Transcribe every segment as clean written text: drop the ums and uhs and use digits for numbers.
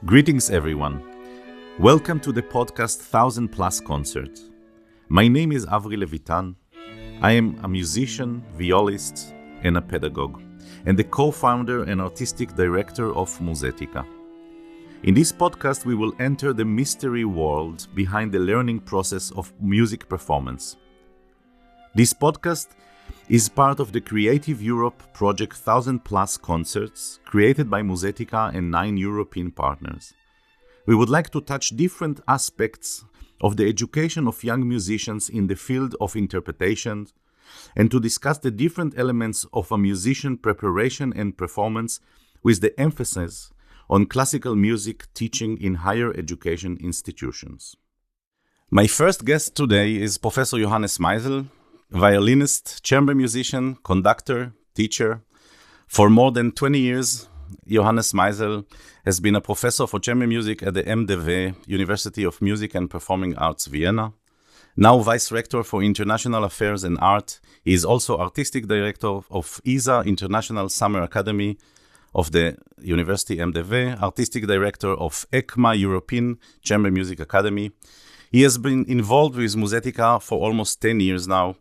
Greetings everyone. Welcome to the podcast 1000 Plus Concert. My name is Avri Levitan. I am a musician, violist, and a pedagogue, and the co-founder and artistic director of Musethica. In this podcast, we will enter the mystery world behind the learning process of music performance. This podcast is part of the Creative Europe Project 1000 Plus Concerts created by Musethica and 9 European partners. We would like to touch different aspects of the education of young musicians in the field of interpretation and to discuss the different elements of a musician preparation and performance with the emphasis on classical music teaching in higher education institutions. My first guest today is Professor Johannes Meissl, violinist, chamber musician, conductor, teacher. For more than 20 years, Johannes Meissl has been a professor for chamber music at the MDW, University of Music and Performing Arts, Vienna. Now Vice-Rector for International Affairs and Art, he is also artistic director of ISA International Summer Academy of the University MDW, artistic director of ECMA European Chamber Music Academy. He has been involved with Musethica for almost 10 years now.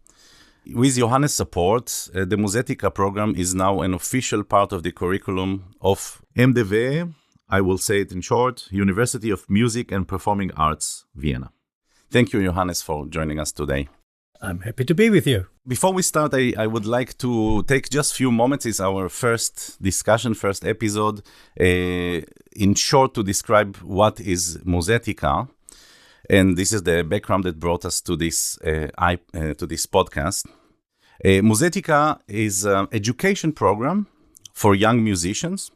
With Johannes' support, the Musethica program is now an official part of the curriculum of MDW, I will say it in short, University of Music and Performing Arts, Vienna. Thank you, Johannes, for joining us today. I'm happy to be with you. Before we start, I would like to take just a few moments. It's our first discussion, first episode, in short to describe what is Musethica. And this is the background that brought us to this podcast. Musethica is an education program for young musicians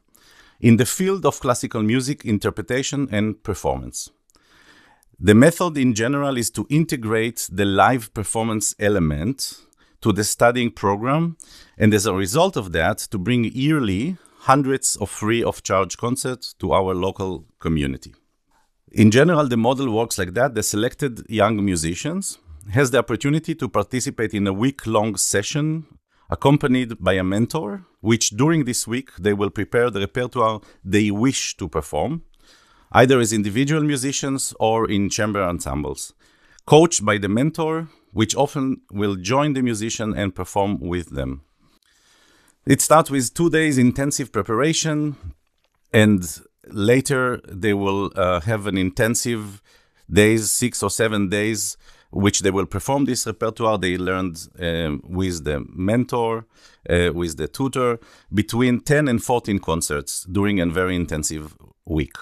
in the field of classical music interpretation and performance. The method in general is to integrate the live performance element to the studying program, and as a result of that, to bring yearly hundreds of free of charge concerts to our local community. In general, the model works like that. The selected young musicians has the opportunity to participate in a week-long session accompanied by a mentor, which during this week they will prepare the repertoire they wish to perform, either as individual musicians or in chamber ensembles, coached by the mentor, which often will join the musician and perform with them. It starts with 2 days intensive preparation, and later they will have an intensive days, 6 or 7 days, which they will perform this repertoire they learned with the mentor, with the tutor, between 10 and 14 concerts during a very intensive week.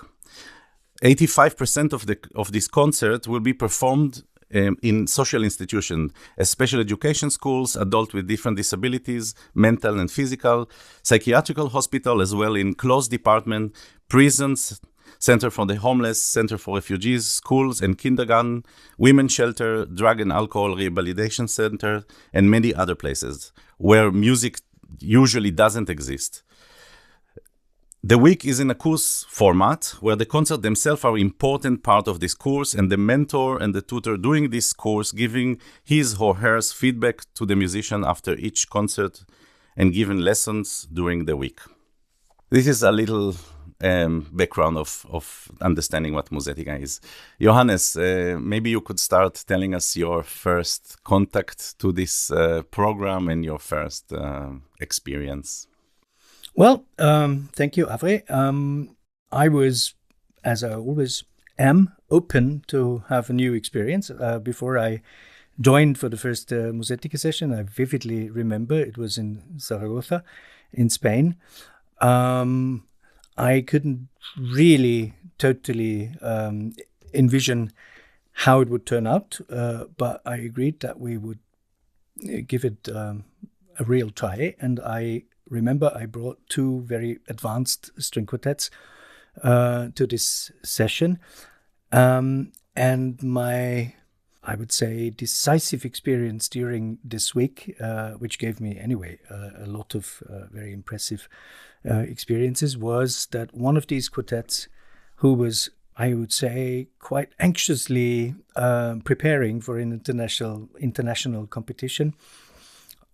85% of this concert will be performed in social institutions, special education schools, adults with different disabilities, mental and physical, psychiatrical hospital, as well in closed department, prisons, Center for the Homeless, Center for Refugees, schools and kindergarten, women's shelter, drug and alcohol rehabilitation center, and many other places where music usually doesn't exist. The week is in a course format where the concerts themselves are an important part of this course, and the mentor and the tutor during this course giving his or her feedback to the musician after each concert and giving lessons during the week. This is a little background of understanding what Musethica is. Johannes, maybe you could start telling us your first contact to this program and your first experience. Well, thank you, Avri. I was, as I always am, open to have a new experience. Before I joined for the first Musethica session, I vividly remember it was in Zaragoza, in Spain. I couldn't really totally envision how it would turn out, but I agreed that we would give it a real try, and I remember I brought 2 very advanced string quartets to this session. And my, I would say, decisive experience during this week, which gave me anyway a lot of very impressive experiences, was that one of these quartets, who was, I would say, quite anxiously preparing for an international competition,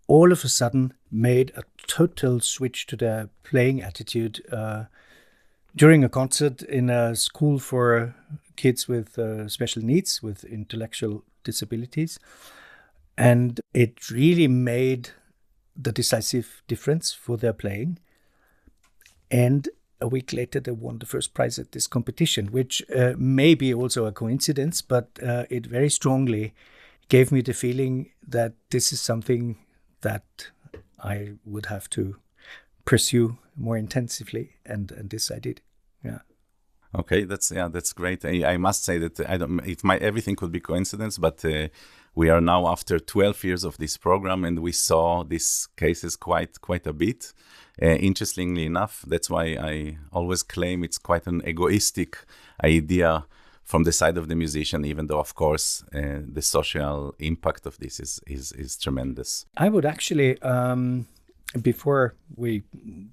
all of a sudden made a total switch to their playing attitude during a concert in a school for kids with special needs, with intellectual disabilities. And it really made the decisive difference for their playing. And a week later, they won the first prize at this competition, which may be also a coincidence, but it very strongly gave me the feeling that this is something that I would have to pursue more intensively, and this I did. Yeah. Okay, that's great. I must say that everything could be coincidence, but we are now after 12 years of this program, and we saw these cases quite a bit. Interestingly enough, that's why I always claim it's quite an egoistic idea from the side of the musician, even though, of course, the social impact of this is tremendous. I would actually, before we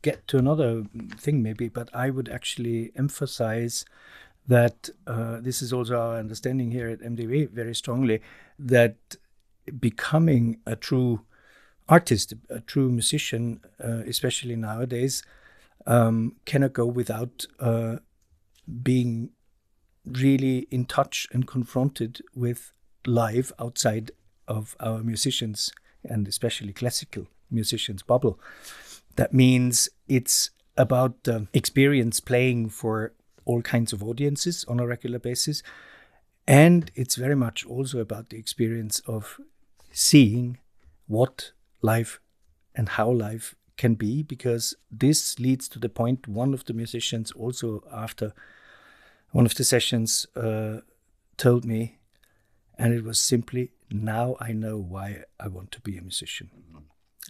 get to another thing maybe, but I would actually emphasize that this is also our understanding here at MDW very strongly, that becoming a true artist, a true musician, especially nowadays, cannot go without being really in touch and confronted with life outside of our musicians, and especially classical musicians' bubble. That means it's about experience playing for all kinds of audiences on a regular basis. And it's very much also about the experience of seeing what life and how life can be, because this leads to the point one of the musicians also after one of the sessions told me, and it was simply, now I know why I want to be a musician.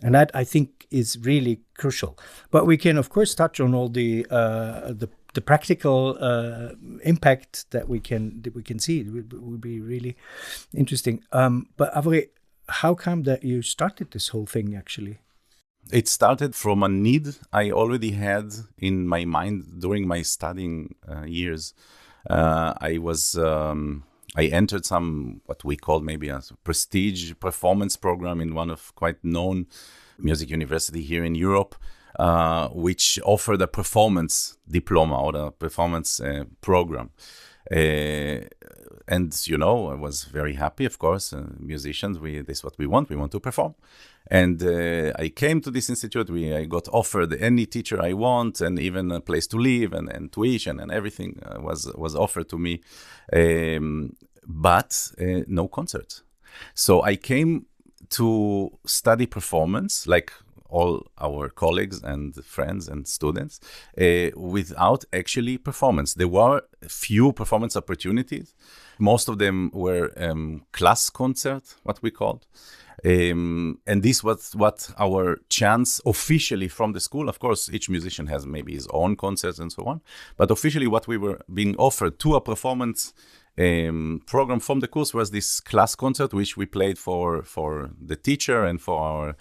And that, I think, is really crucial. But we can, of course, touch on all the practical impact that we can see. It would be really interesting. But Avri, how come that you started this whole thing, actually? It started from a need I already had in my mind during my studying years. I entered some, what we call maybe a prestige performance program in one of quite known music university here in Europe, which offered a performance diploma or a performance program. And, I was very happy, of course. Musicians, this is what we want to perform. And I came to this institute, I got offered any teacher I want, and even a place to live and tuition and everything was offered to me, but no concert. So I came to study performance, like all our colleagues and friends and students, without actually performance. There were few performance opportunities. Most of them were class concert, what we called. And this was what our chance officially from the school. Of course, each musician has maybe his own concerts and so on. But officially what we were being offered to a performance program from the course was this class concert, which we played for the teacher and for our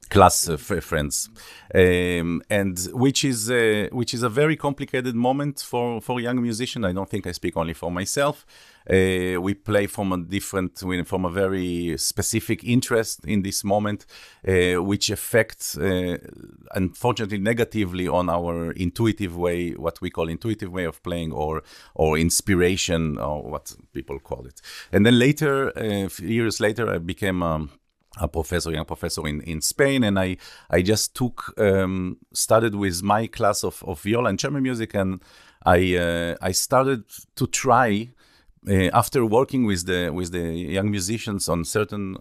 class friends, and which is a very complicated moment for young musician. I don't think I speak only for myself. We play from a very specific interest in this moment, which affects, unfortunately, negatively on our intuitive way, what we call intuitive way of playing, or inspiration, or what people call it. And then later, a few years later, I became young professor in Spain, and I just started with my class of viola and chamber music, and I started to try, after working with the young musicians on certain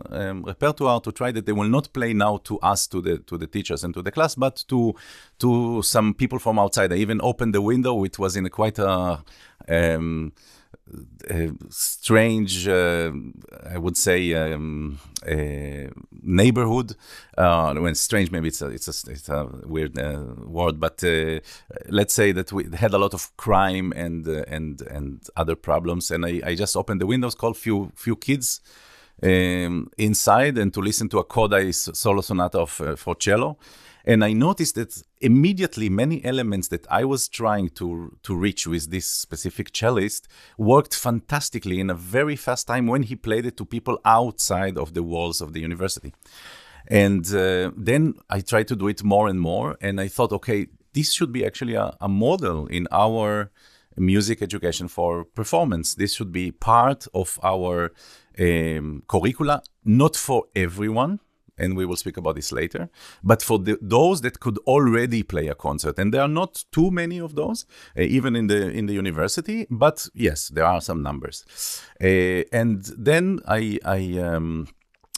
repertoire, to try that they will not play now to us, to the teachers and to the class, but to some people from outside. I even opened the window. It was in quite a strange, I would say, neighborhood. When strange, maybe it's a weird word, but let's say that we had a lot of crime and other problems, and I just opened the windows, called few kids inside, and to listen to a Kodai solo sonata for cello. And I noticed that immediately many elements that I was trying to reach with this specific cellist worked fantastically in a very fast time when he played it to people outside of the walls of the university. And then I tried to do it more and more, and I thought, okay, this should be actually a model in our music education for performance. This should be part of our curricula, not for everyone, and we will speak about this later, but for those that could already play a concert. And there are not too many of those, even in the university, but yes, there are some numbers. And then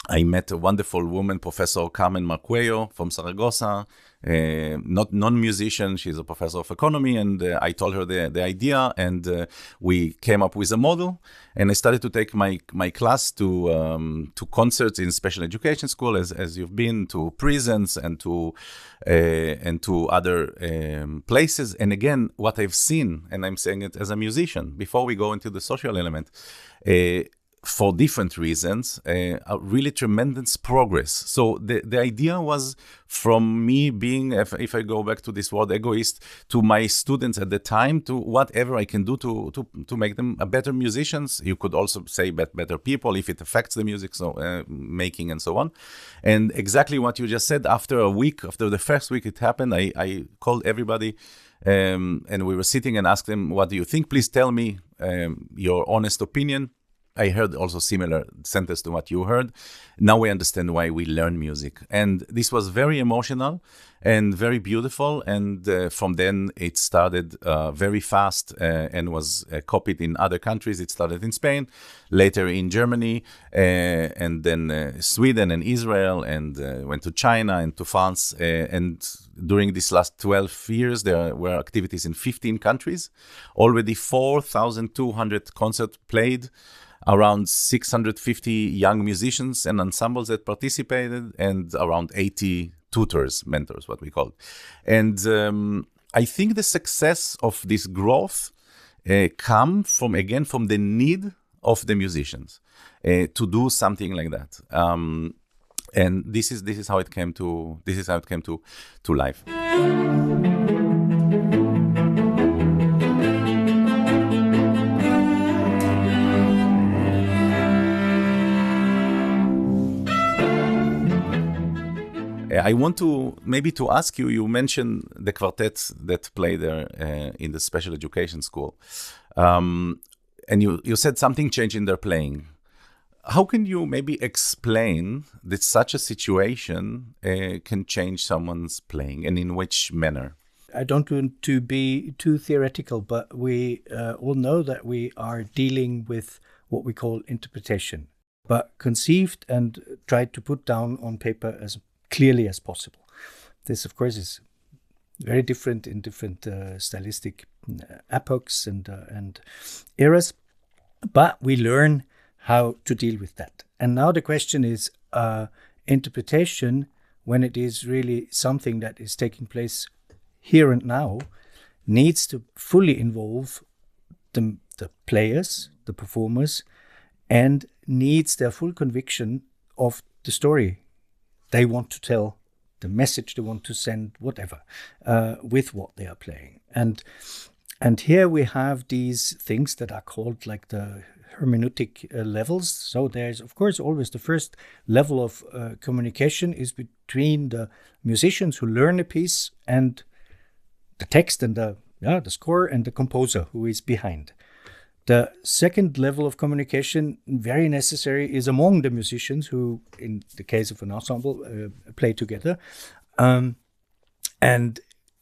I met a wonderful woman, Professor Carmen Marcuello from Saragossa, not non-musician. She's a professor of economy, and I told her the idea, and we came up with a model. And I started to take my class to concerts in special education school, as you've been, to prisons and to other places. And again, what I've seen, and I'm saying it as a musician, before we go into the social element, for different reasons, a really tremendous progress. So the idea was from me being, if I go back to this word egoist, to my students at the time, to whatever I can do to make them better musicians. You could also say better people if it affects the music making and so on. And exactly what you just said, after the first week it happened, I called everybody and we were sitting and asked them, what do you think? Please tell me your honest opinion. I heard also similar sentence to what you heard. Now we understand why we learn music. And this was very emotional and very beautiful. And from then it started very fast and was copied in other countries. It started in Spain, later in Germany, and then Sweden and Israel, and went to China and to France. And during these last 12 years, there were activities in 15 countries. Already 4,200 concerts played. Around 650 young musicians and ensembles that participated, and around 80 tutors, mentors, what we call. And I think the success of this growth come from the need of the musicians to do something like that. And this is how it came to life. I want to ask you, you mentioned the quartets that play there in the special education school. And you said something changed in their playing. How can you maybe explain that such a situation can change someone's playing, and in which manner? I don't want to be too theoretical, but we all know that we are dealing with what we call interpretation, but conceived and tried to put down on paper as clearly as possible. This, of course, is very different in different stylistic epochs and eras, but we learn how to deal with that. And now the question is, interpretation, when it is really something that is taking place here and now, needs to fully involve the players, the performers, and needs their full conviction of the story they want to tell, the message they want to send, whatever, with what they are playing. And here we have these things that are called like the hermeneutic levels. So there's, of course, always the first level of communication is between the musicians who learn a piece and the text and the score and the composer who is behind. The second level of communication, very necessary, is among the musicians who, in the case of an ensemble, play together. And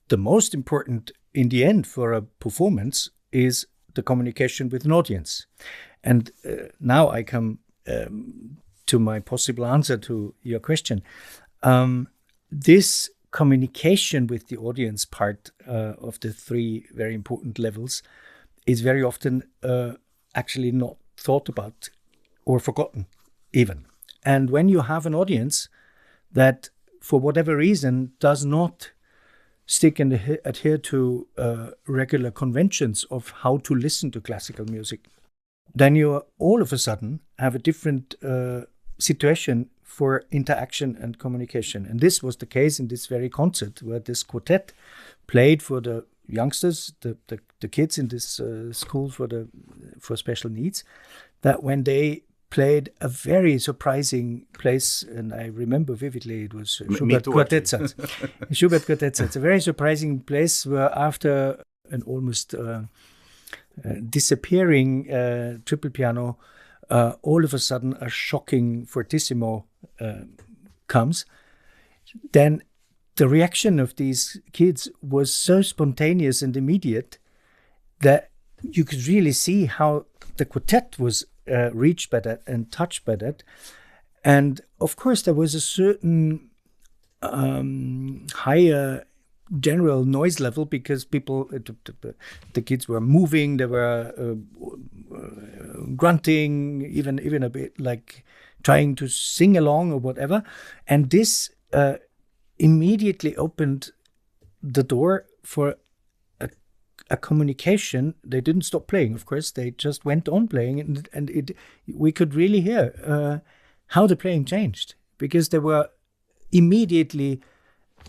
the most important in the end for a performance is the communication with an audience. And now I come to my possible answer to your question. This communication with the audience part of the three very important levels is very often actually not thought about or forgotten even. And when you have an audience that, for whatever reason, does not stick and adhere to regular conventions of how to listen to classical music, then you all of a sudden have a different situation for interaction and communication. And this was the case in this very concert, where this quartet played for the youngsters, the kids in this school for special needs, that when they played a very surprising place, and I remember vividly it was Schubert Quartettsatz. Schubert Quartettsatz, a very surprising place where after an almost disappearing triple piano, all of a sudden a shocking fortissimo comes. Then the reaction of these kids was so spontaneous and immediate that you could really see how the quartet was reached by that and touched by that. And of course, there was a certain higher general noise level because people, the kids were moving, they were grunting, even a bit like trying to sing along or whatever. And this immediately opened the door for a communication. They didn't stop playing, of course. They just went on playing, and we could really hear how the playing changed, because they were immediately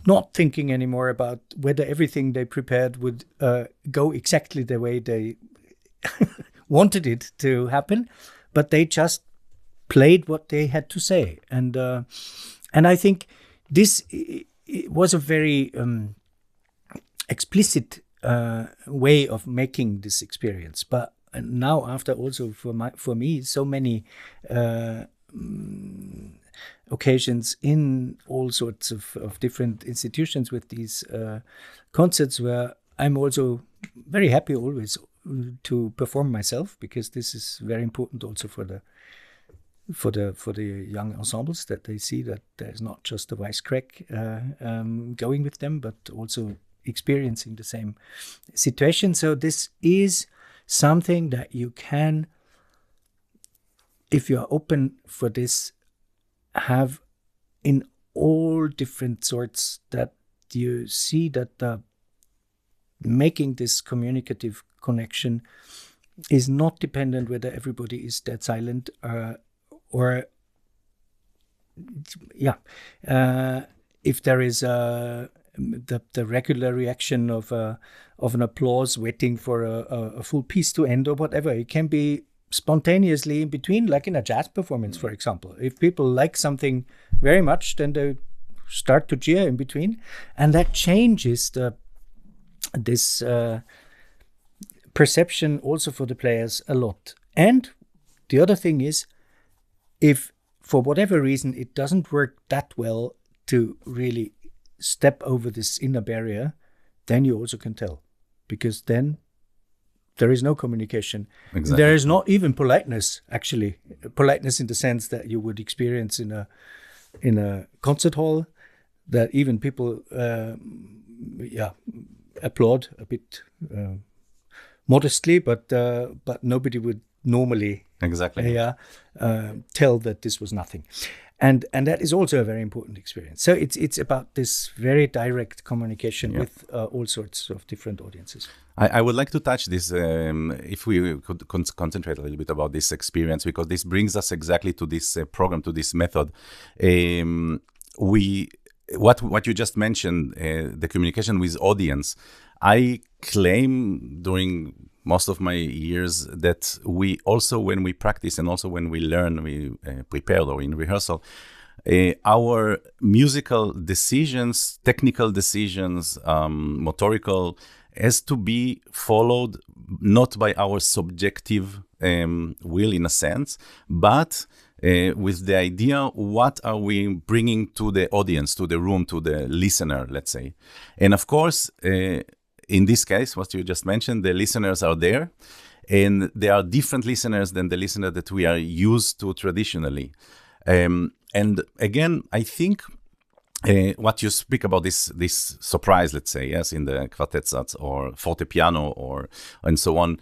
not thinking anymore about whether everything they prepared would go exactly the way they wanted it to happen, but they just played what they had to say. And I think this was a very explicit way of making this experience. But now, after also for me, so many occasions in all sorts of different institutions with these concerts, where I'm also very happy always to perform myself, because this is very important also for the young ensembles, that they see that there's not just a Vice-Rector going with them, but also experiencing the same situation. So this is something that you can, if you are open for this, have in all different sorts, that you see that making this communicative connection is not dependent whether everybody is dead silent or if there is the regular reaction of an applause waiting for a full piece to end or whatever. It can be spontaneously in between, like in a jazz performance, for example. If people like something very much, then they start to cheer in between, and that changes this perception also for the players a lot. And the other thing is, if for whatever reason it doesn't work that well to really step over this inner barrier, then you also can tell, because then there is no communication. Exactly. There is not even politeness, actually. Politeness in the sense that you would experience in a concert hall, that even people applaud a bit modestly, but nobody would normally tell that this was nothing. And that is also a very important experience. So it's about this very direct communication with all sorts of different audiences. I would like to touch this, if we could concentrate a little bit about this experience, because this brings us exactly to this program, to this method. What you just mentioned, the communication with audience, I claim during most of my years that we also, when we practice and also when we learn, we prepare or in rehearsal, our musical decisions, technical decisions, motorical, has to be followed not by our subjective will in a sense, but with the idea, what are we bringing to the audience, to the room, to the listener, let's say. And of course, in this case, what you just mentioned, the listeners are there, and there are different listeners than the listener that we are used to traditionally. And again, I think what you speak about this surprise, let's say, yes, in the Quartettsatz or fortepiano or and so on,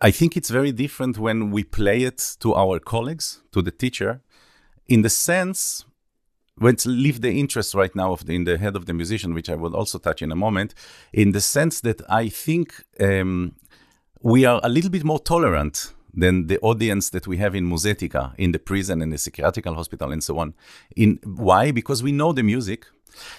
I think it's very different when we play it to our colleagues, to the teacher, in the sense. Let's leave the interest right now in the head of the musician, which I will also touch in a moment, in the sense that I think we are a little bit more tolerant than the audience that we have in Musethica, in the prison, in the psychiatric hospital, and so on. Why? Because we know the music,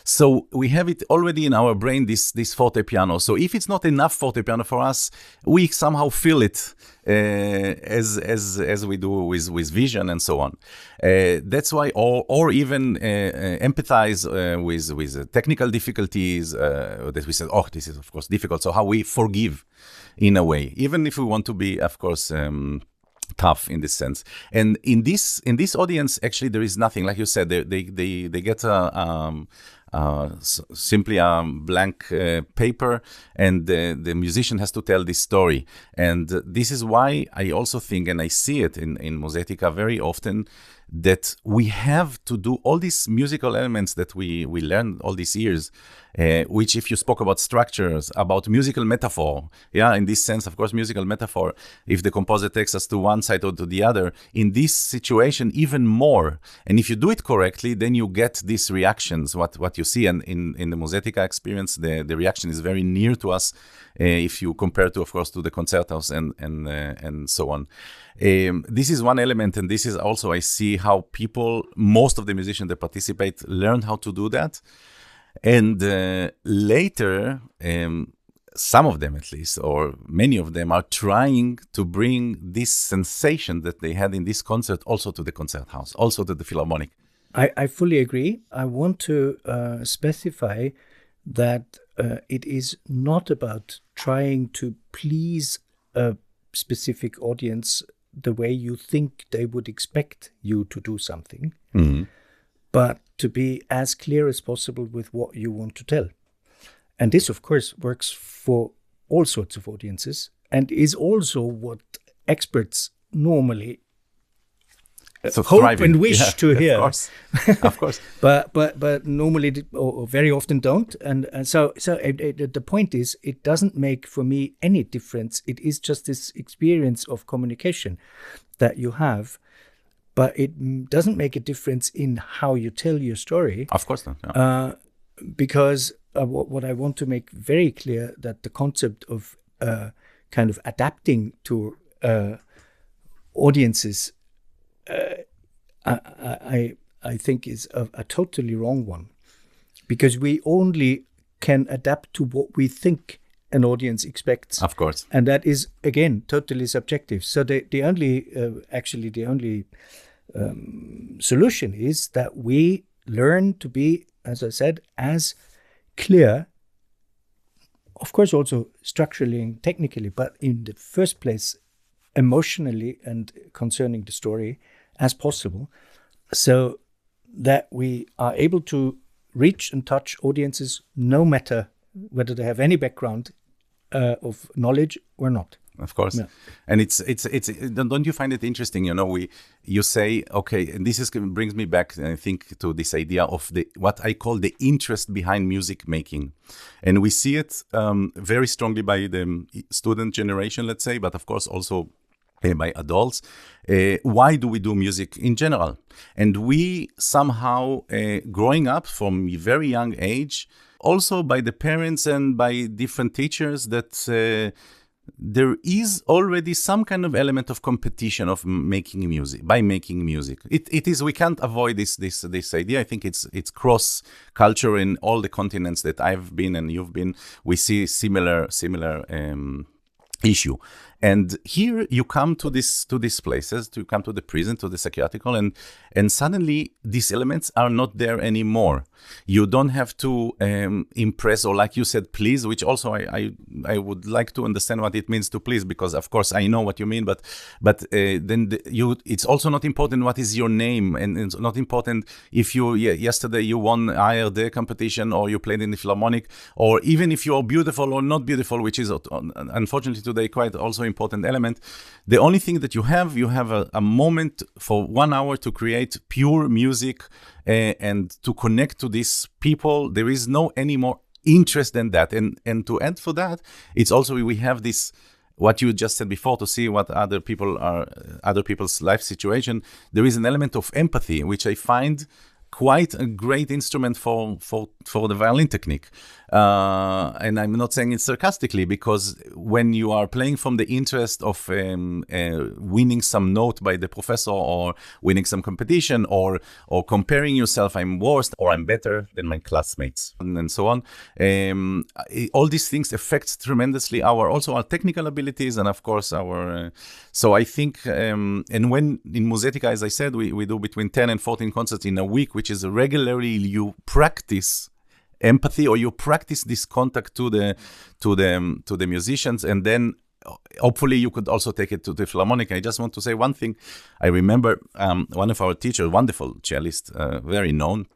So we have it already in our brain, this forte piano. So if it's not enough forte piano for us, we somehow feel it as we do with vision and so on. That's why, or even empathize with technical difficulties that we said, oh, this is of course difficult. So how we forgive in a way, even if we want to be, of course, tough in this sense. And in this audience, actually, there is nothing. Like you said, they get simply a blank paper, and the musician has to tell this story. And this is why I also think, and I see it in Musethica very often, that we have to do all these musical elements that we learned all these years, which, if you spoke about structures, about musical metaphor, in this sense, of course, musical metaphor, if the composer takes us to one side or to the other, in this situation, even more. And if you do it correctly, then you get these reactions, what you see. And in the Musethica experience, the reaction is very near to us, if you compare to, of course, to the concertos and so on. This is one element, and this is also, I see how people, most of the musicians that participate, learn how to do that. And later, some of them at least, or many of them, are trying to bring this sensation that they had in this concert also to the concert house, also to the Philharmonic. I fully agree. I want to specify that it is not about trying to please a specific audience the way you think they would expect you to do something, but to be as clear as possible with what you want to tell. And this, of course, works for all sorts of audiences, and is also what experts normally hope and wish to hear. Of course. but normally, or very often, don't. And so the point is, it doesn't make for me any difference. It is just this experience of communication that you have, but it doesn't make a difference in how you tell your story. Of course not. Yeah. Because what I want to make very clear, that the concept of kind of adapting to audiences, I think is a totally wrong one, because we only can adapt to what we think an audience expects. Of course. And that is, again, totally subjective. So the only solution is that we learn to be, as I said, as clear, of course also structurally and technically, but in the first place, emotionally and concerning the story as possible, so that we are able to reach and touch audiences no matter whether they have any background of knowledge or not. Of course. Yeah. And it's don't you find it interesting? You say, okay, and this brings me back, I think, to this idea of what I call the interest behind music making. And we see it very strongly by the student generation, let's say, but of course also by adults. Why do we do music in general? And we somehow, growing up from a very young age, also by the parents and by different teachers, that there is already some kind of element of competition of making music, by making music. It is, we can't avoid this idea. I think it's cross culture in all the continents that I've been and you've been. We see similar issue. And here you come to these places, you come to the prison, to the psychiatrical, and suddenly these elements are not there anymore. You don't have to impress, or like you said, please, which also I would like to understand what it means to please, because of course I know what you mean, but then it's also not important what is your name, and it's not important if yesterday you won ARD competition, or you played in the Philharmonic, or even if you are beautiful or not beautiful, which is unfortunately today quite also important element. The only thing that you have a moment for 1 hour to create pure music and to connect to these people. There is no any more interest than that. And to add for that, it's also, we have this, what you just said before, to see what other people's life situation. There is an element of empathy, which I find quite a great instrument for the violin technique. And I'm not saying it sarcastically, because when you are playing from the interest of winning some note by the professor, or winning some competition, or comparing yourself, I'm worse or I'm better than my classmates, and so on. All these things affect tremendously our technical abilities, and of course our. So I think, and when in Musethica, as I said, we do between 10 and 14 concerts in a week, which is regularly you practice empathy, or you practice this contact to the musicians, and then hopefully you could also take it to the Philharmonic. I just want to say one thing. I remember one of our teachers, wonderful cellist, very known,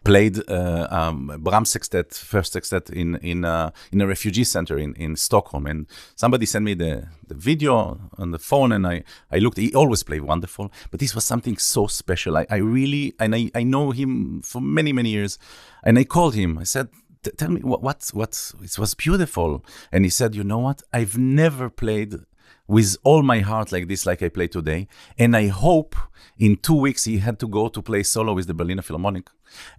played Brahms sextet, first sextet in a refugee center in Stockholm, and somebody sent me the video on the phone, and I looked. He always played wonderful, but this was something so special. I really, and I know him for many years, and I called him. I said, tell me what it was beautiful. And he said, you know what, I've never played with all my heart like this, like I play today. And I hope in 2 weeks he had to go to play solo with the Berliner Philharmonic.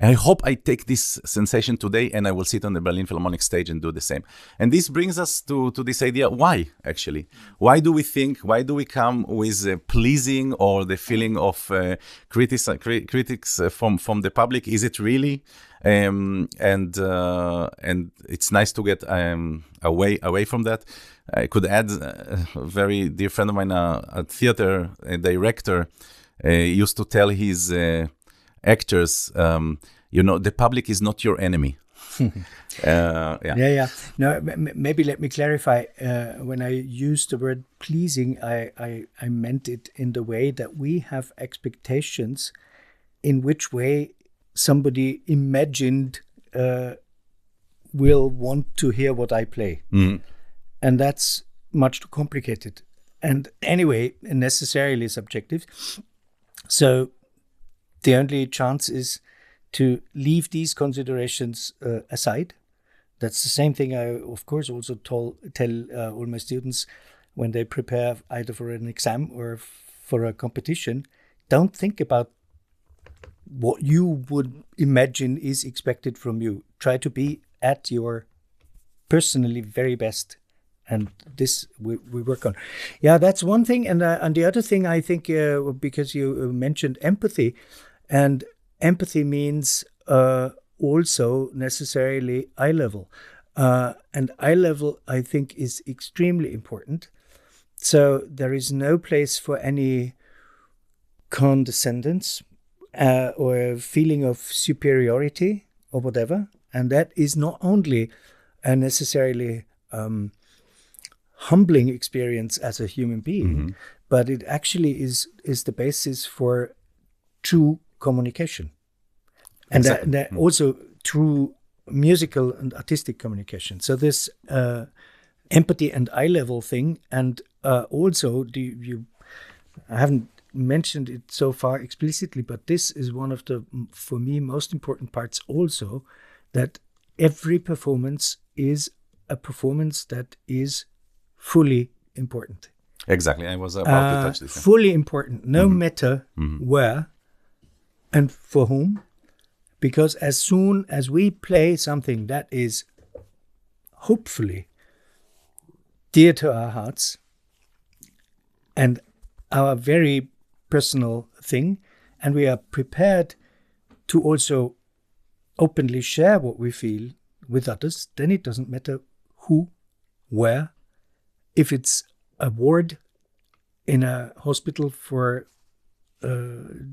I hope I take this sensation today and I will sit on the Berlin Philharmonic stage and do the same. And this brings us to this idea. Why, actually? Why do we come with pleasing or the feeling of critics from the public? Is it really? And it's nice to get away from that. I could add a very dear friend of mine, a theater director, used to tell his actors, the public is not your enemy. Yeah. No, maybe let me clarify. When I used the word pleasing, I meant it in the way that we have expectations in which way somebody imagined will want to hear what I play. Mm-hmm. And that's much too complicated. And anyway, necessarily subjective. So the only chance is to leave these considerations aside. That's the same thing I, of course, also tell all my students when they prepare either for an exam or for a competition. Don't think about what you would imagine is expected from you. Try to be at your personally very best. And this we work on. Yeah, that's one thing. And the other thing, I think, because you mentioned empathy, and empathy means also necessarily eye level. And eye level, I think, is extremely important. So there is no place for any condescendence or a feeling of superiority or whatever. And that is not only a necessarily humbling experience as a human being, mm-hmm. but it actually is the basis for true communication. And exactly. that also true musical and artistic communication. So this empathy and eye level thing, and also I haven't mentioned it so far explicitly, but this is one of the, for me, most important parts also, that every performance is a performance that is fully important. Exactly. I was about to touch this. Fully important, no mm-hmm. matter mm-hmm. where and for whom, because as soon as we play something that is hopefully dear to our hearts and our very personal thing, and we are prepared to also openly share what we feel with others, then it doesn't matter who, where. If it's a ward in a hospital for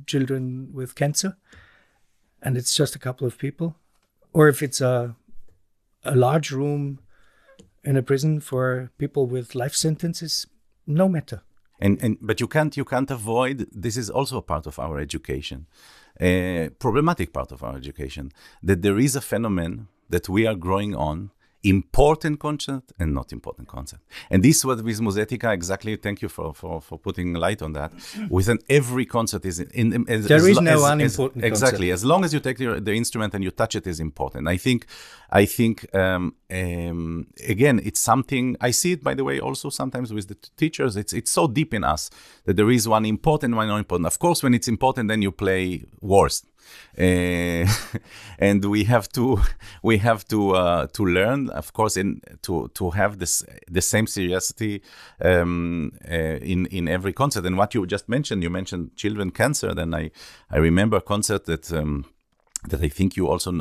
children with cancer, and it's just a couple of people, or if it's a large room in a prison for people with life sentences, no matter. But you can't avoid. This is also a part of our education, a problematic part of our education, that there is a phenomenon that we are growing on. Important concept and not important concept. And this was with Musethica exactly. Thank you for putting light on that. Within every concert is there is no unimportant concept. Exactly. As long as you take the instrument and you touch it is important. I think again, it's something I see it, by the way, also sometimes with the teachers. It's so deep in us that there is one important, one not important. Of course, when it's important, then you play worst. and we have to learn, of course, to have the same seriously in every concert. And what you just mentioned, you mentioned children cancer. Then I remember a concert that I think you also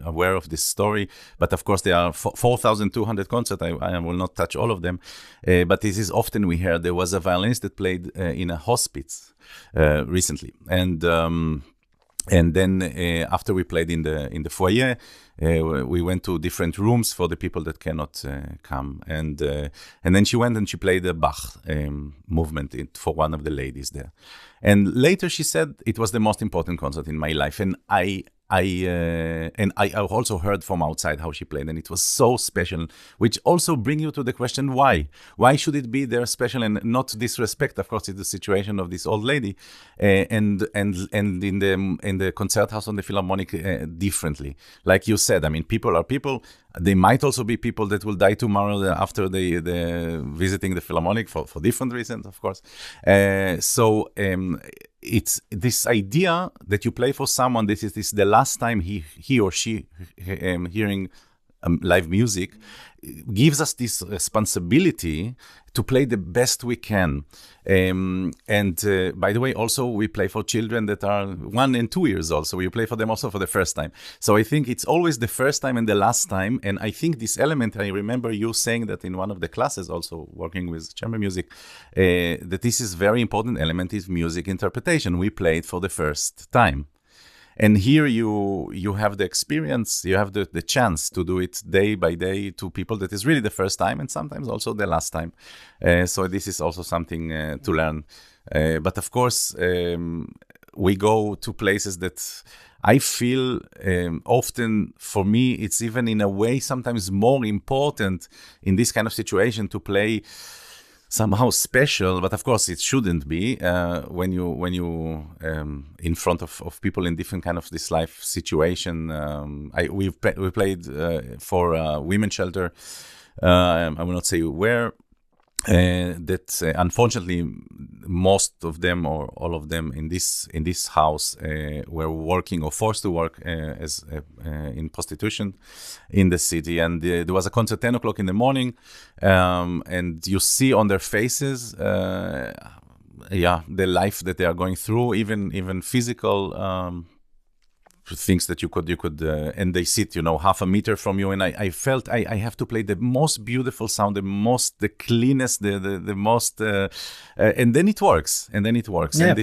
aware of this story. But of course, there are 4,200 concerts. I will not touch all of them. But this is often we hear there was a violinist that played in a hospice recently. And then after we played in the foyer, we went to different rooms for the people that cannot come. And then she went and she played the Bach movement for one of the ladies there. And later she said it was the most important concert in my life. And I also heard from outside how she played, and it was so special, which also bring you to the question, why? Why should it be there special and not disrespect? Of course, it's the situation of this old lady, and in the concert house on the Philharmonic differently. Like you said, I mean, people are people. They might also be people that will die tomorrow after they visiting the Philharmonic for different reasons, of course. It's this idea that you play for someone. This is the last time he or she hearing live music, gives us this responsibility to play the best we can. By the way, also we play for children that are 1 and 2 years old. So we play for them also for the first time. So I think it's always the first time and the last time. And I think this element, I remember you saying that in one of the classes, also working with chamber music, that this is very important element is music interpretation. We play it for the first time. And here you have the experience, you have the chance to do it day by day to people that is really the first time and sometimes also the last time. So this is also something to learn. But of course, we go to places that I feel often, for me, it's even in a way sometimes more important in this kind of situation to play somehow special, but of course it shouldn't be when you in front of people in different kind of this life situation. We played for a women's shelter. I will not say where. That unfortunately most of them or all of them in this house were working or forced to work as in prostitution in the city, and there was a concert 10 o'clock in the morning, and you see on their faces the life that they are going through, even physical things that you could and they sit half a meter from you, and I felt I have to play the most beautiful sound, the cleanest, the most and then it works yeah.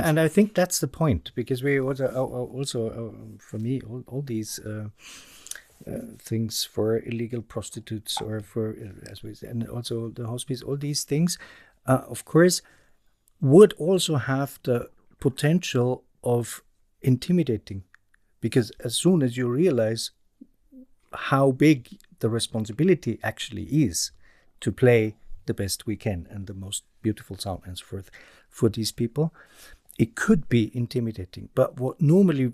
And I think that's the point, because we also for me all these things for illegal prostitutes or for as we say, and also the hospice, all these things of course would also have the potential of intimidating. Because as soon as you realize how big the responsibility actually is to play the best we can and the most beautiful sound and so forth for these people, it could be intimidating. But what normally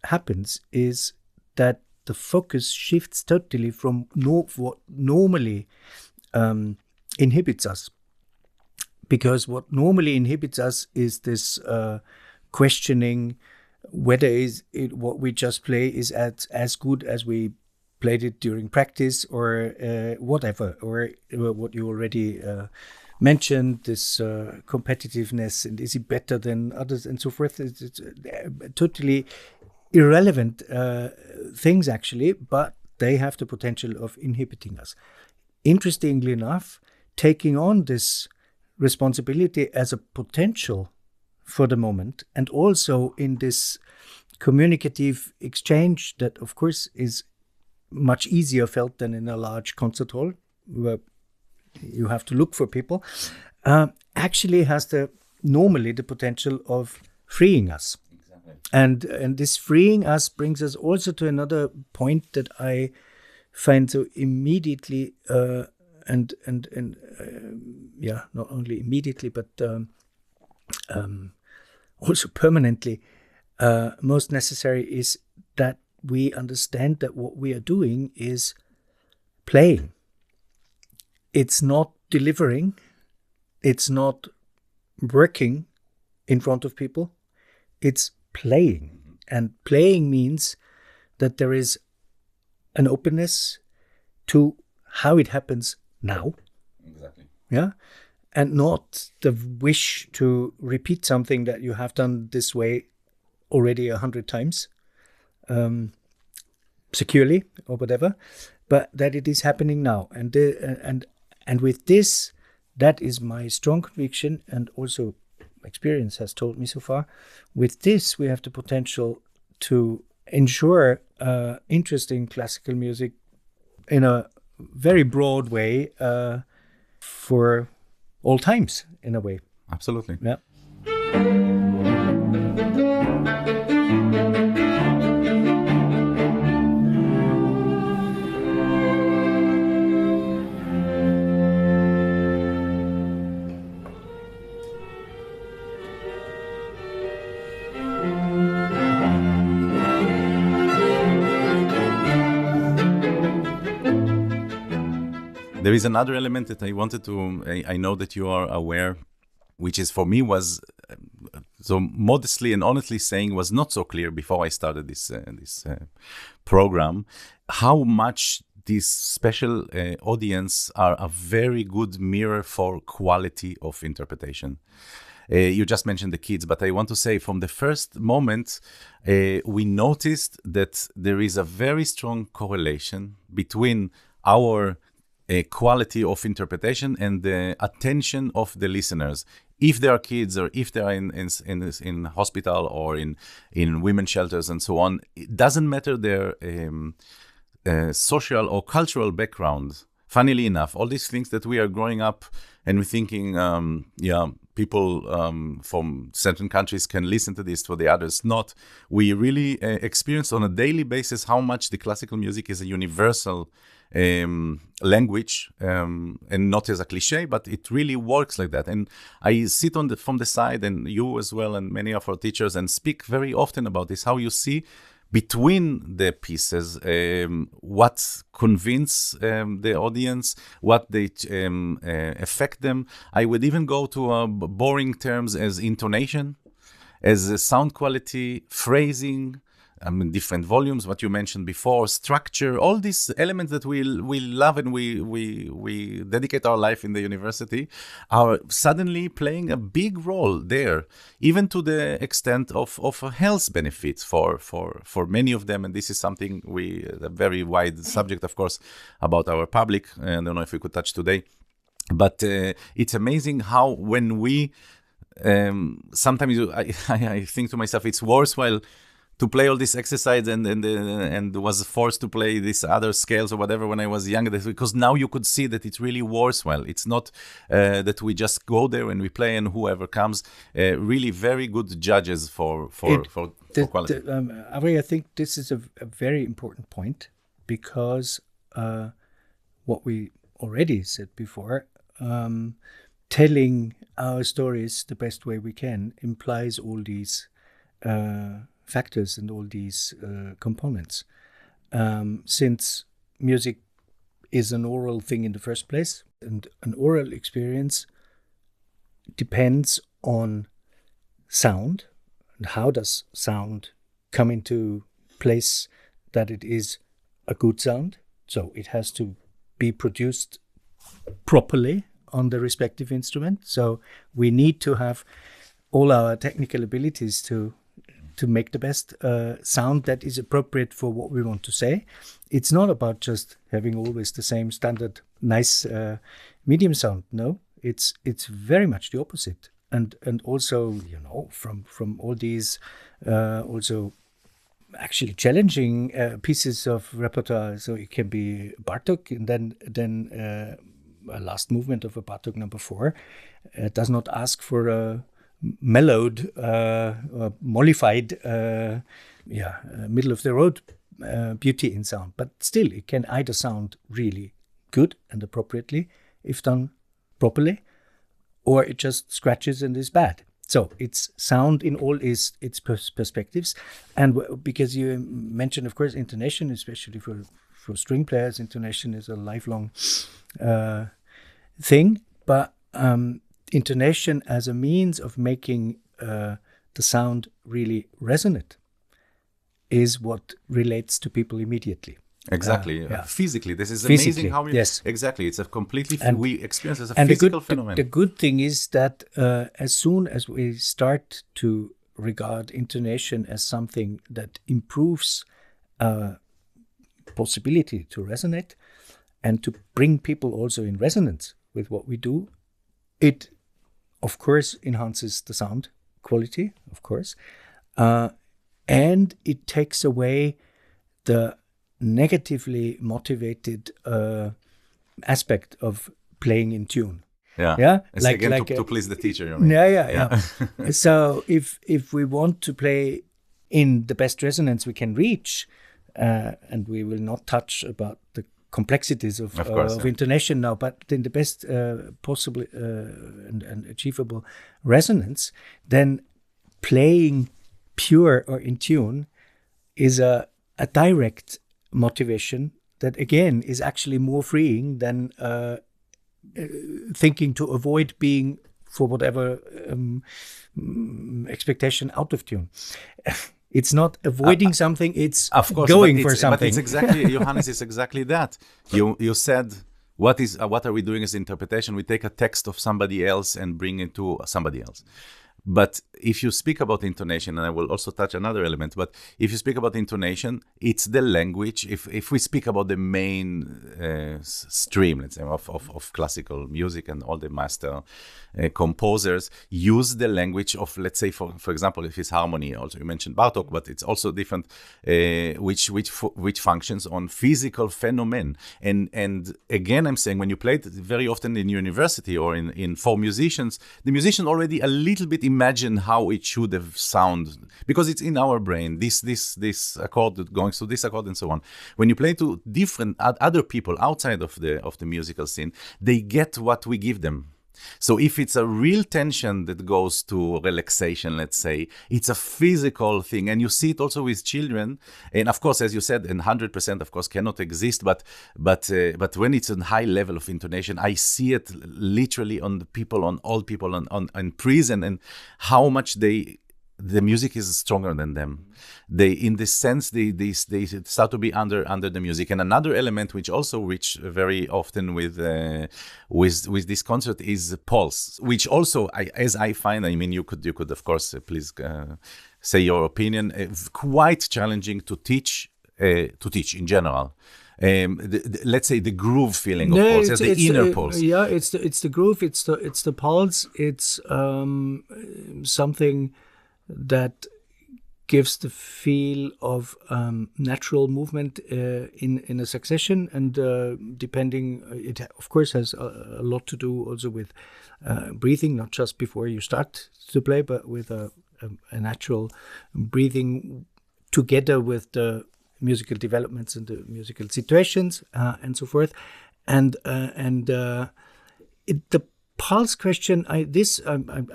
happens is that the focus shifts totally from what normally inhibits us. Because what normally inhibits us is this questioning whether what we just play is as good as we played it during practice or whatever, or what you already mentioned, this competitiveness, and is it better than others and so forth. It's totally irrelevant things actually, but they have the potential of inhibiting us. Interestingly enough, taking on this responsibility as a potential for the moment, and also in this communicative exchange that of course is much easier felt than in a large concert hall where you have to look for people, actually has normally the potential of freeing us. Exactly. And this freeing us brings us also to another point that I find so immediately not only immediately but also permanently most necessary, is that we understand that what we are doing is playing. It's not delivering. It's not working in front of people. It's playing. And playing means that there is an openness to how it happens now. Exactly. Yeah. And not the wish to repeat something that you have done this way already 100 times, securely or whatever, but that it is happening now. And with this, that is my strong conviction, and also experience has told me so far. With this, we have the potential to ensure interesting classical music in a very broad way for all times, in a way. Absolutely. Yeah. There is another element that I wanted to, I know that you are aware, which is for me was, so modestly and honestly saying, was not so clear before I started this program, how much these special audience are a very good mirror for quality of interpretation. You just mentioned the kids, but I want to say from the first moment, we noticed that there is a very strong correlation between our quality of interpretation and the attention of the listeners. If they are kids, or if they are in hospital or in women's shelters and so on, it doesn't matter their social or cultural background. Funnily enough, all these things that we are growing up and we're thinking, people from certain countries can listen to this, for the others not. We really experience on a daily basis how much the classical music is a universal language, and not as a cliche, but it really works like that. And I sit from the side, and you as well, and many of our teachers, and speak very often about this, how you see between the pieces what convince the audience, what they affect them. I would even go to boring terms as intonation, as sound quality, phrasing, different volumes, what you mentioned before, structure, all these elements that we love and we dedicate our life in the university are suddenly playing a big role there, even to the extent of a health benefit for many of them. And this is something a very wide subject, of course, about our public. I don't know if we could touch today, but it's amazing how when we sometimes I think to myself, it's worthwhile to play all this exercise and was forced to play these other scales or whatever when I was younger, because now you could see that it really worthwhile. It's not that we just go there and we play and whoever comes, really very good judges for quality. Avri, I think this is a very important point, because what we already said before, telling our stories the best way we can implies all these factors and all these components. Since music is an oral thing in the first place, and an oral experience depends on sound, and how does sound come into place that it is a good sound. So it has to be produced properly on the respective instrument. So we need to have all our technical abilities to make the best sound that is appropriate for what we want to say. It's not about just having always the same standard, nice medium sound. No, it's very much the opposite. And also, from all these also actually challenging pieces of repertoire. So it can be Bartók, and then a last movement of a Bartók number 4 does not ask for a mellowed, mollified, middle of the road beauty in sound. But still, it can either sound really good and appropriately if done properly, or it just scratches and is bad. So it's sound in all its perspectives. And because you mentioned, of course, intonation, especially for string players, intonation is a lifelong thing. But intonation as a means of making the sound really resonate is what relates to people immediately. Exactly. Physically, this is Physically, amazing how yes. Exactly. It's a completely, we experience as a and physical phenomenon. The good thing is that as soon as we start to regard intonation as something that improves possibility to resonate and to bring people also in resonance with what we do, it, of course, enhances the sound quality, of course, and it takes away the negatively motivated aspect of playing in tune. Yeah. It's again to please the teacher. You mean? Yeah. So if we want to play in the best resonance we can reach, and we will not touch about the complexities of intonation now, but in the best possible and achievable resonance, then playing pure or in tune is a direct motivation that again is actually more freeing than thinking to avoid being, for whatever expectation, out of tune. It's not avoiding something, it's of course, going for something. But it's exactly, Johannes, it's exactly that. You said, what are we doing as interpretation? We take a text of somebody else and bring it to somebody else. But if you speak about intonation, and I will also touch another element, but if you speak about intonation, it's the language. If we speak about the main stream, let's say, of classical music, and all the master composers use the language of, let's say, for example, if it's harmony, also you mentioned Bartok, but it's also different, which functions on physical phenomenon. And again, I'm saying, when you play it very often in university or in for musicians, the musician already a little bit imagine how it should have sound, because it's in our brain, this accord going to this accord and so on. When you play to different other people outside of the musical scene, they get what we give them. So if it's a real tension that goes to relaxation, let's say, it's a physical thing. And you see it also with children. And of course, as you said, and 100% of course cannot exist, but when it's a high level of intonation, I see it literally on the people, on all people, on prison, and how much the music is stronger than them. They, in this sense, they start to be under the music. And another element which also reach very often with this concert is pulse, which also, as I find, I mean, you could of course please say your opinion. Quite challenging to teach in general. Let's say the groove feeling of pulse, it's the inner pulse. Yeah, it's the groove, it's the pulse, it's something that gives the feel of natural movement in a succession, and depending, it of course has a lot to do also with breathing, not just before you start to play, but with a natural breathing together with the musical developments and the musical situations and so forth. And the pulse question, I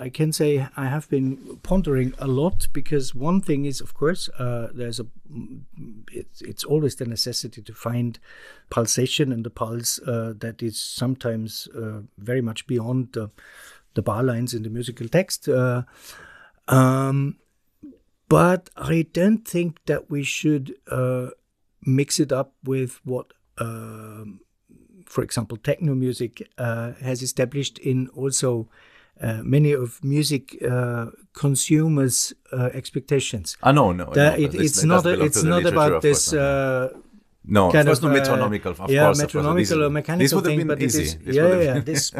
can say I have been pondering a lot, because one thing is, of course, it's always the necessity to find pulsation and the pulse that is sometimes very much beyond the bar lines in the musical text. But I don't think that we should mix it up with what for example, techno music has established in also many of music consumers' expectations. No. It's not about this. No, of course, not metronomical. Of course, metronomical or mechanical this would have thing, been but easy.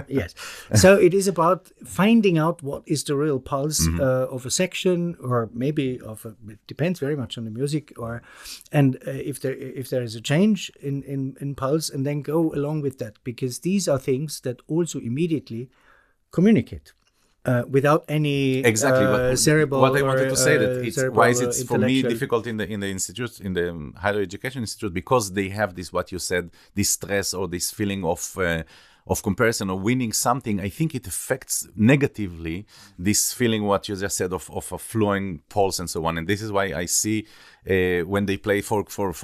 Yes. So it is about finding out what is the real pulse of a section, or maybe it depends very much on the music, and if there is a change in pulse, and then go along with that, because these are things that also immediately communicate. Without any cerebral. What I wanted to say that it's why is it for me difficult in the institute, in the higher education institute, because they have this, what you said, this stress or this feeling of of comparison or winning something, I think it affects negatively this feeling, what you just said, of a flowing pulse and so on. And this is why I see when they play for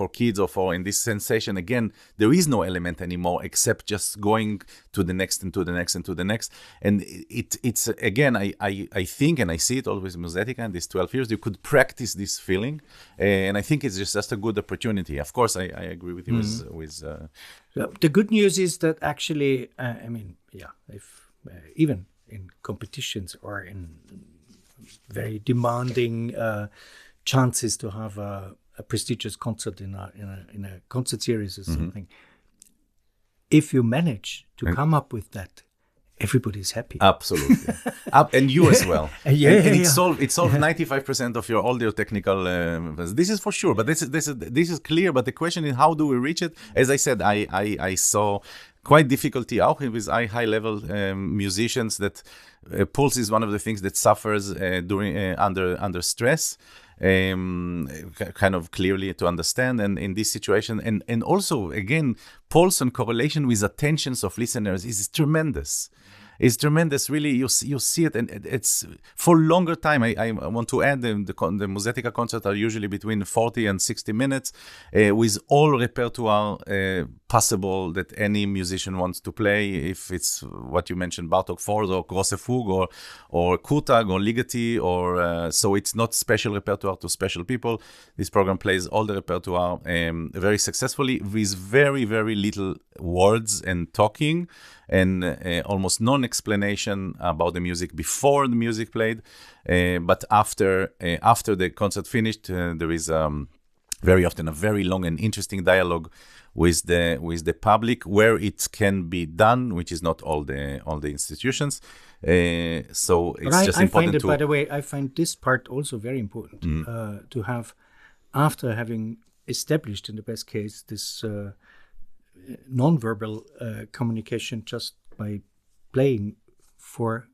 kids or for in this sensation, again, there is no element anymore except just going to the next and to the next and to the next. And it's again, I think, and I see it always in Musethica in these 12 years, you could practice this feeling. And I think it's just a good opportunity. Of course, I agree with you with the good news is that actually, if even in competitions or in very demanding chances to have a prestigious concert in a concert series or something, if you manage to come up with that, everybody's happy. Absolutely. And you as well. And it solved 95% of all your technical this is for sure, but this is clear. But the question is, how do we reach it? As I said, I saw quite difficulty out with high level musicians that pulse is one of the things that suffers during under stress. Kind of clearly to understand, and in this situation, and also again, pulse and correlation with attentions of listeners is tremendous. It's tremendous, really. You see it, and it's for longer time. I want to add the Musethica concerts are usually between 40 and 60 minutes, with all repertoire possible that any musician wants to play. If it's what you mentioned, Bartók Fours or Grosse Fuge or Kurtag or Ligeti, or so it's not special repertoire to special people. This program plays all the repertoire very successfully with very, very little words and talking, and almost non-explanation about the music before the music played. But after the concert finished, there is very often a very long and interesting dialogue with the public, where it can be done, which is not all the institutions. So it's just important to. By the way, I find this part also very important to have, after having established, in the best case, this non-verbal communication just by playing for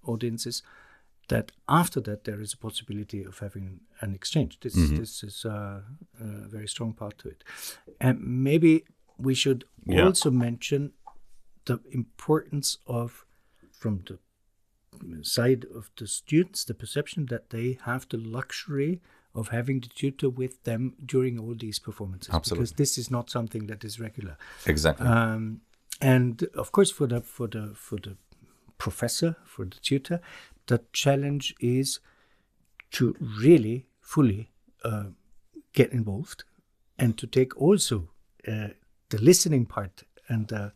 audiences, that after that there is a possibility of having an exchange. This is a very strong part to it. And maybe we should also mention the importance of, from the side of the students, the perception that they have the luxury of having the tutor with them during all these performances. Absolutely. Because this is not something that is regular. Exactly. And of course, for the professor, for the tutor, the challenge is to really fully get involved, and to take also the listening part and the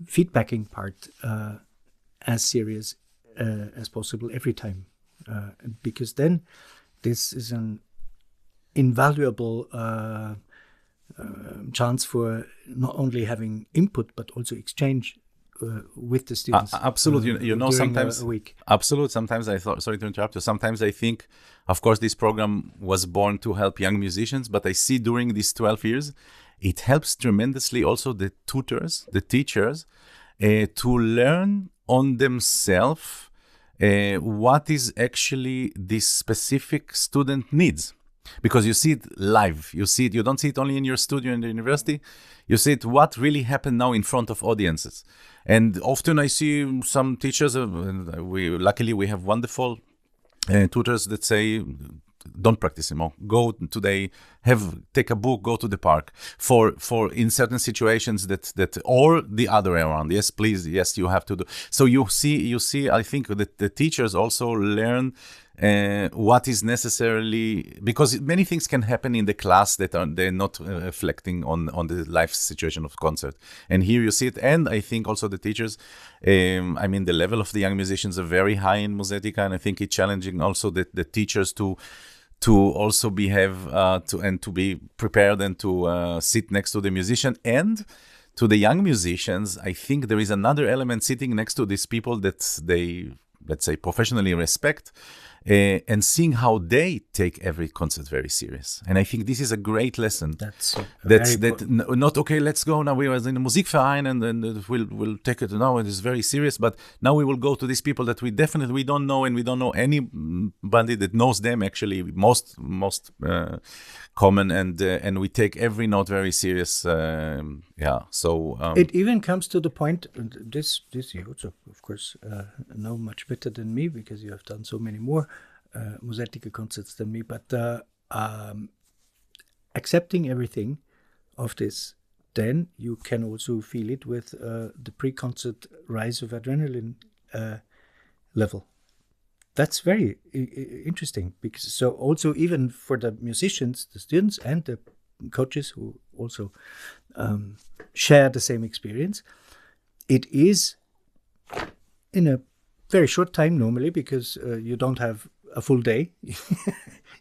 feedbacking part as serious as possible every time, because then this is an invaluable chance for not only having input but also exchange with the students. Absolutely, sometimes a week. Absolutely, sometimes I thought. Sorry to interrupt you. Sometimes I think, of course, this program was born to help young musicians, but I see during these 12 years, it helps tremendously also the tutors, the teachers, to learn on themselves what is actually this specific student needs. Because you see it live, you don't see it only in your studio in the university, you see it what really happened now in front of audiences. And often I see some teachers, luckily we have wonderful tutors that say, don't practice anymore. Go today, take a book, go to the park. For in certain situations that or the other way around. Yes, please. Yes, you have to do. So you see. I think that the teachers also learn what is necessarily, because many things can happen in the class that they're not reflecting on the life situation of concert. And here you see it. And I think also the teachers, the level of the young musicians are very high in Musethica, and I think it's challenging also the teachers to also behave to be prepared and to sit next to the musician. And to the young musicians, I think there is another element sitting next to these people that they, let's say, professionally respect, and seeing how they take every concert very serious. And I think this is a great lesson. Not okay. Let's go now. We were in the Musikverein, and then we'll take it now. It is very serious. But now we will go to these people that we don't know, and we don't know anybody that knows them. Actually, most common, and we take every note very serious. So it even comes to the point. This you also, of course, know much better than me because you have done so many more Musethica concerts than me. But accepting everything of this, then you can also feel it with the pre-concert rise of adrenaline level. That's very interesting, because so also even for the musicians, the students, and the coaches who also share the same experience, it is in a very short time normally, because you don't have a full day.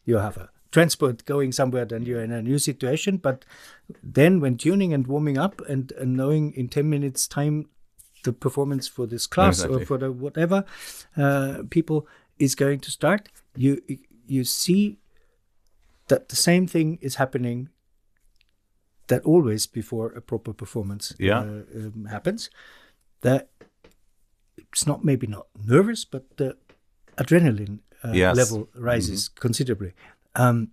You have a transport going somewhere, then you're in a new situation. But then when tuning and warming up and knowing in 10 minutes time the performance for this class or for the whatever people is going to start, you see that the same thing is happening that always before a proper performance happens. That it's maybe not nervous, but the adrenaline level rises considerably. And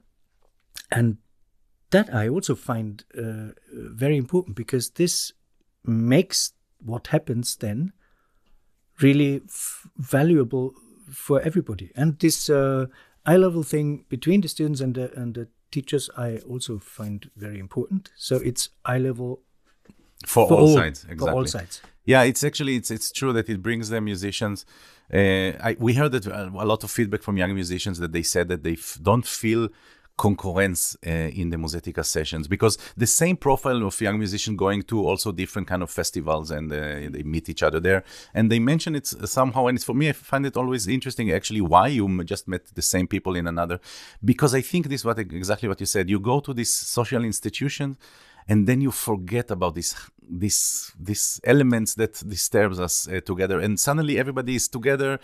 that I also find very important, because this makes what happens then really valuable for everybody. And this eye level thing between the students and the teachers, I also find very important. So it's eye level for all sides. Exactly. For all sides. Yeah, it's actually it's true that it brings the musicians. We heard that a lot of feedback from young musicians that they said that they don't feel concurrence in the Musethica sessions, because the same profile of young musicians going to also different kind of festivals, and they meet each other there, and they mention it somehow. And it's, for me, I find it always interesting actually why you just met the same people in another, because I think this is exactly what you said. You go to this social institution, and then you forget about these elements that disturbs us together, and suddenly everybody is together.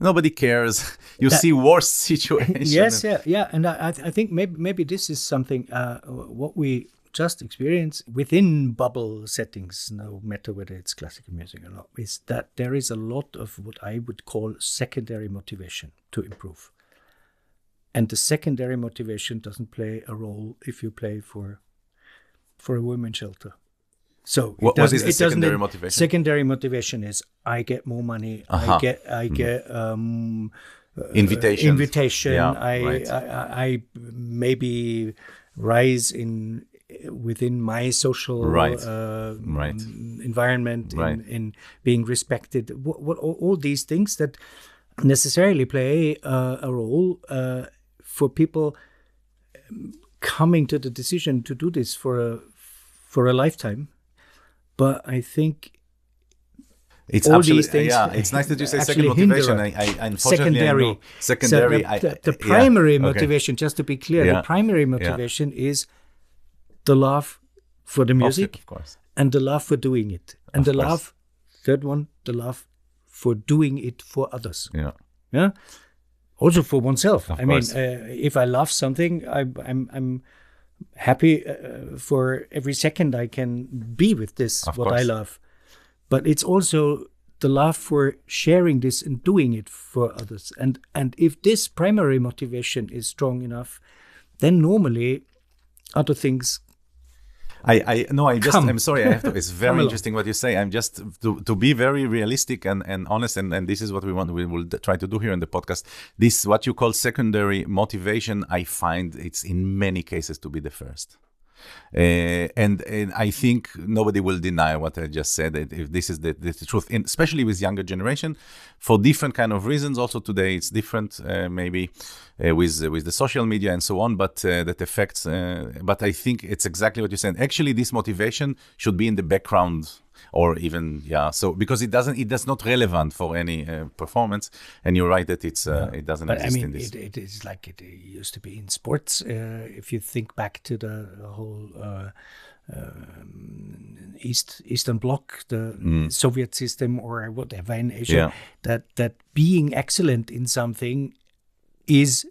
Nobody cares. You see worse situations. Yes, yeah. And I think maybe this is something what we just experience within bubble settings, no matter whether it's classical music or not, is that there is a lot of what I would call secondary motivation to improve. And the secondary motivation doesn't play a role if you play for a women's shelter. So what is the secondary motivation? Secondary motivation is I get more money. I get invitation. Yeah, I maybe rise within my social environment in being respected. What all these things that necessarily play a role for people coming to the decision to do this for a lifetime. But I think it's all these things. Yeah, it's nice that you say second motivation. I unfortunately secondary. So the primary motivation, just to be clear, the primary motivation is the love for the music, of course, and the love for doing it, and the love. Third one, the love for doing it for others. Yeah. Also for oneself. I mean, if I love something, I'm happy for every second I can be with this, what I love. But it's also the love for sharing this and doing it for others. And if this primary motivation is strong enough, then normally other things I'm sorry, I have to. It's very interesting what you say. I'm just to be very realistic and honest, and this is what we will try to do here in the podcast. This, what you call secondary motivation, I find it's in many cases to be the first. And I think nobody will deny what I just said, that if this is the truth, and especially with younger generation, for different kind of reasons. Also today it's different, maybe with the social media and so on, but that affects. But I think it's exactly what you said. Actually, this motivation should be in the background, or even so, because it's not relevant for any performance. And you're right that it doesn't exist in this. It is like it used to be in sports. If you think back to the whole Eastern Bloc, the Soviet system or whatever in Asia, that being excellent in something is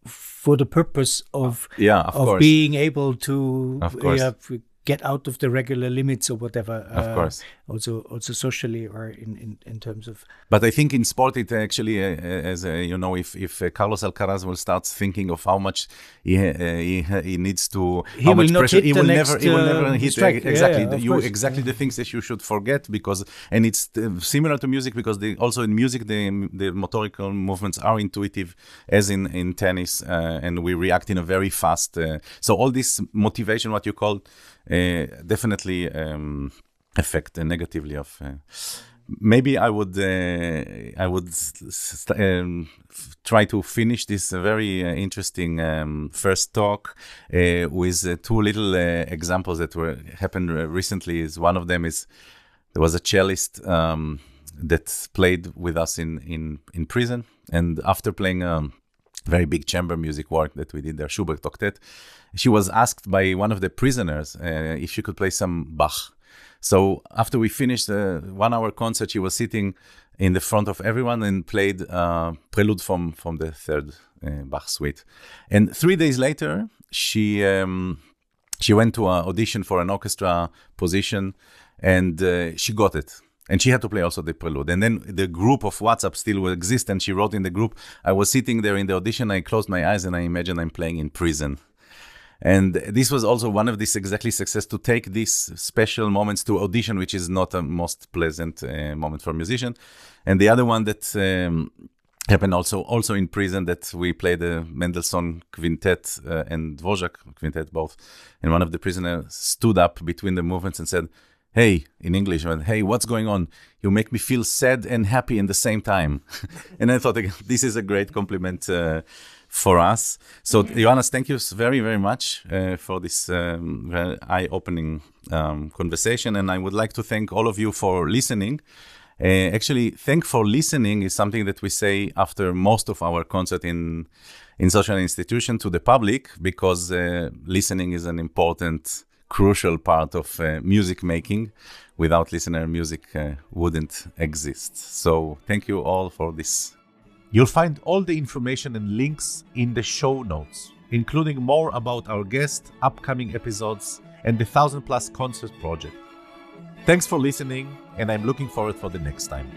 for the purpose of course. being able to Of course. Get out of the regular limits or whatever. Of course. Also socially or in terms of. But I think in sport, it actually, if Carlos Alcaraz will start thinking of how much he needs to, He how will much not pressure, hit he the will next, never hit strike. exactly Yeah, of course. the things that you should forget, because, and it's similar to music, because also in music the motorical movements are intuitive, as in tennis, and we react in a very fast. So all this motivation, what you call, definitely affect negatively of. Maybe I would try to finish this very interesting first talk with two little examples that happened recently. Is one of them is there was a cellist that played with us in prison, and after playing very big chamber music work that we did there, Schubert Octet, she was asked by one of the prisoners if she could play some Bach. So after we finished the 1 hour concert, she was sitting in the front of everyone and played Prelude from the third Bach suite. And 3 days later, she went to an audition for an orchestra position, and she got it. And she had to play also the Prelude. And then the group of WhatsApp still will exist. And she wrote in the group, I was sitting there in the audition, I closed my eyes and I imagined I'm playing in prison. And this was also one of these exactly success, to take these special moments to audition, which is not a most pleasant moment for a musician. And the other one that happened also in prison, that we played the Mendelssohn Quintet and Dvorak Quintet both. And one of the prisoners stood up between the movements and said, hey, in English, I went, hey, what's going on? You make me feel sad and happy in the same time. And I thought, this is a great compliment for us. So, Johannes, thank you very, very much for this very eye-opening conversation. And I would like to thank all of you for listening. Actually, thank for listening is something that we say after most of our concert in social institution to the public, because listening is an important, crucial part of music making. Without listener, music wouldn't exist. So thank you all for this. You'll find all the information and links in the show notes, including more about our guest, upcoming episodes, and the 1000+ concert project. Thanks for listening, and I'm looking forward for the next time.